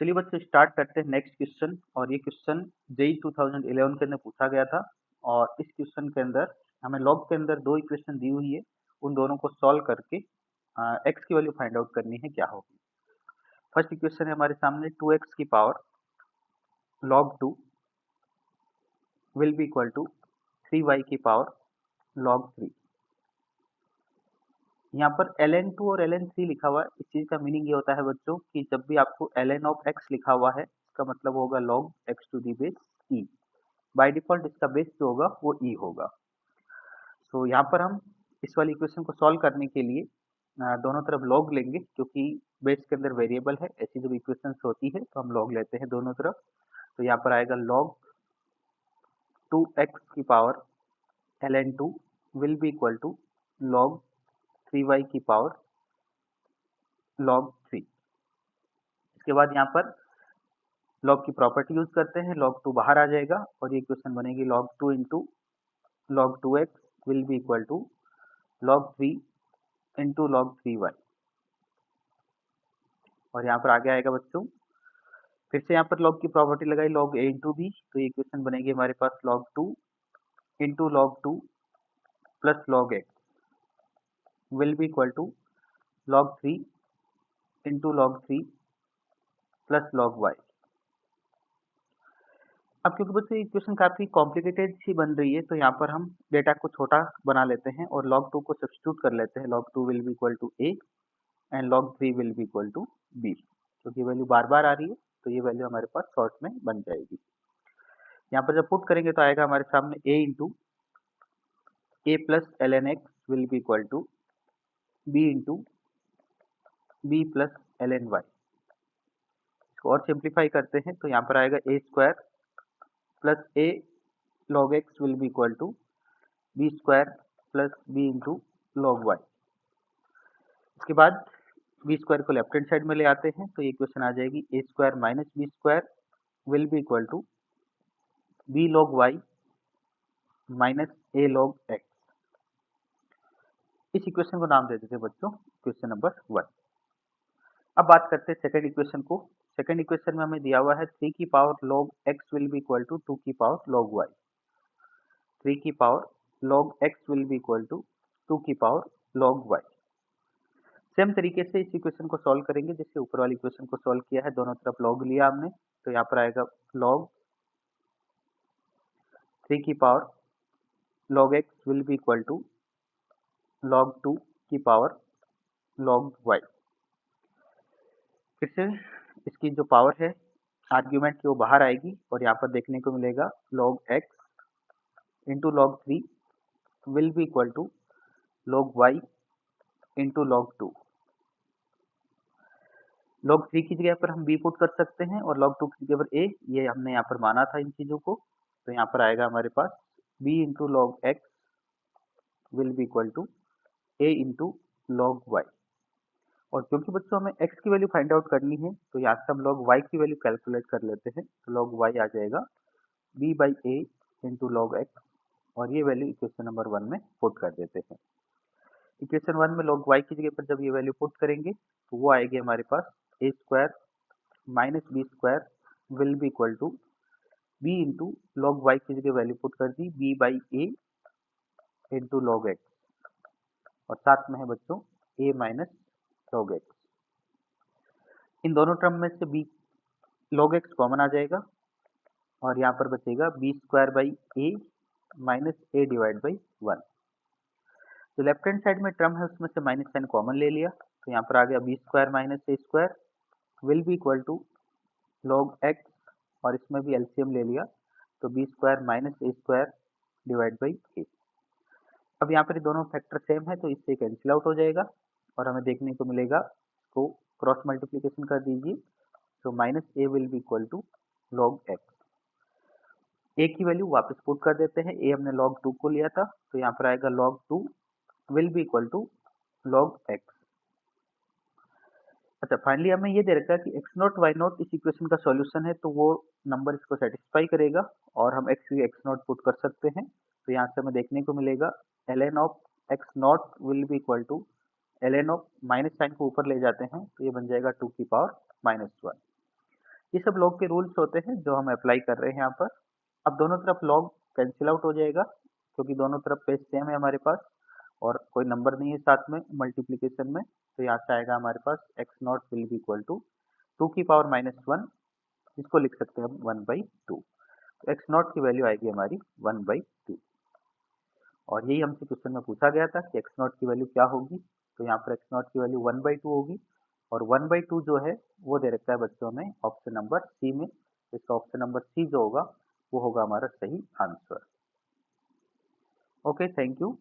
चलिए बच्चों स्टार्ट करते हैं नेक्स्ट क्वेश्चन। और ये क्वेश्चन जेई 2011 के अंदर पूछा गया था। और इस क्वेश्चन के अंदर हमें लॉग के अंदर दो इक्वेशन दी हुई है, उन दोनों को सॉल्व करके एक्स की वैल्यू फाइंड आउट करनी है क्या होगी। फर्स्ट इक्वेशन है हमारे सामने 2x की power log 2 will be equal to 3y की पावर log 3। यहाँ पर ln2 और ln3 लिखा हुआ है। इस चीज का मीनिंग ये होता है बच्चों कि जब भी आपको ln ऑफ x लिखा हुआ है इसका मतलब होगा log x to the base e। By default इसका बेस जो होगा वो e होगा। तो यहाँ पर हम इस वाली इक्वेशन को सॉल्व करने के लिए दोनों तरफ log लेंगे, क्योंकि बेस के अंदर वेरिएबल है। ऐसी जब इक्वेशन होती है तो हम log लेते हैं दोनों तरफ। तो यहाँ पर आएगा log 2x की power ln2 will be equal to log 3y की पावर log 3। इसके बाद यहाँ पर log की प्रॉपर्टी यूज करते हैं, log 2 बाहर आ जाएगा और ये इक्वेशन बनेगी log 2 into log 2x will be equal to log 3 into log 3y। और यहाँ पर आगे आएगा बच्चों, फिर से यहाँ पर log की प्रॉपर्टी लगाई log a इंटू b, तो ये इक्वेशन बनेगी हमारे पास log 2 into log 2 plus log x will be equal to log 3 into log 3 plus log y। अब क्योंकि बच्चों ये इक्वेशन काफी कॉम्प्लिकेटेड सी बन रही है, तो यहाँ पर हम डेटा को छोटा बना लेते हैं और log 2 को सब्स्टिट्यूट कर लेते हैं। log 2 will be equal to a and log 3 will be equal to b। क्योंकि वैल्यू बार बार आ रही है तो ये वैल्यू हमारे पास शॉर्ट में बन जाएगी। यहाँ पर जब पुट करेंगे तो आएगा हमारे सामने a into A plus L N X will be equal to b into B plus L N Y. इसको और सिंप्लीफाई करते हैं तो यहाँ पर आएगा a square plus a log x will be equal to B square plus B into log y। इसके बाद बी स्क्वायर को लेफ्ट हैंड साइड में ले आते हैं तो ये इक्वेशन आ जाएगी a square minus B square will be equal to B log y minus a log x। इस इक्वेशन को नाम दे देते हैं बच्चों इक्वेशन नंबर 1। अब बात करते हैं सेकंड इक्वेशन को। सेकंड इक्वेशन में हमें दिया हुआ है 3 की power log x will be equal to 2 की पावर log y। 3 की power log x will be equal to 2 की पावर log y। सेम तरीके से इस इक्वेशन को सॉल्व करेंगे जैसे ऊपर वाली इक्वेशन को सॉल्व किया है। दोनों तरफ log लिया हमने, तो यहाँ पर आएगा log 3 की power log x will be equal to log 2 की पावर log y। फिर से इसकी जो पावर है आर्ग्यूमेंट की वो बाहर आएगी और यहाँ पर देखने को मिलेगा log x into log 3 will be equal to log y into log 2। log 3 की जगह पर हम b पुट कर सकते हैं और log 2 की जगह पर a, ये हमने यहाँ पर माना था इन चीज़ों को। तो यहाँ पर आएगा हमारे पास b into log x will be equal to a into log y। और क्योंकि बच्चों हमें x की वैल्यू फाइंड आउट करनी है तो यहाँ से हम log y की वैल्यू कैलकुलेट कर लेते हैं। तो log y आ जाएगा b by A into log x और ये वैल्यू इक्वेशन नंबर 1 में पुट कर देते हैं। इक्वेशन 1 में log y की जगह पर जब ये वैल्यू पुट करेंगे तो वो आएगी हमारे पास a square minus B square will be equal to b into log y की जगह वैल्यू पुट कर दी b by A into log x और साथ में है बच्चों a माइनस log x। इन दोनों टर्म में से b log x कॉमन आ जाएगा और यहाँ पर बचेगा B square by A minus A divide by 1। जो लेफ्ट हैंड साइड में टर्म है उसमें से माइनस साइन कॉमन ले लिया तो यहाँ पर आ गया B square minus A square will be equal to log x और इसमें भी एलसीएम ले लिया तो B square minus A square divide by A. अब यहाँ पर ये दोनों फैक्टर सेम है तो इससे कैंसिल आउट हो जाएगा और हमें देखने को मिलेगा, तो क्रॉस मल्टीप्लीकेशन कर दीजिए तो minus A will be equal to log x। A की वैल्यू वापस पुट कर देते हैं, ए हमने log 2 को लिया था तो यहाँ पर आएगा log 2 will be equal to log x। अच्छा फाइनली हमें ये दे रखा है कि x नॉट y नॉट इस इक्वेशन का सॉल्यूशन है, तो वो नंबर इसको सेटिस्फाई करेगा और हम x नॉट पुट कर सकते हैं। तो यहाँ से हमें देखने को मिलेगा ln of x not will be equal to ln of minus sine को ऊपर ले जाते हैं तो ये बन जाएगा 2 की पावर माइनस 1। ये सब लॉग के रूल्स होते हैं जो हम अप्लाई कर रहे हैं यहाँ पर। अब दोनों तरफ लॉग कैंसिल आउट हो जाएगा क्योंकि दोनों तरफ बेस सेम है हमारे पास और कोई नंबर नहीं है साथ में मल्टीप्लिकेशन में। तो यहाँ से आएगा हमारे पास X naught will be equal to 2 की पावर -1, इसको लिख सकते हैं हम 1/2। तो एक्स नॉट की वैल्यू आएगी हमारी 1/2 और यही हमसे क्वेश्चन में पूछा गया था कि एक्स नॉट की वैल्यू क्या होगी। तो यहाँ पर एक्स नॉट की वैल्यू 1/2 होगी और 1/2 जो है वो दे रखा है बच्चों में ऑप्शन नंबर सी में। इसका ऑप्शन नंबर सी जो होगा वो होगा हमारा सही आंसर। Okay, thank you.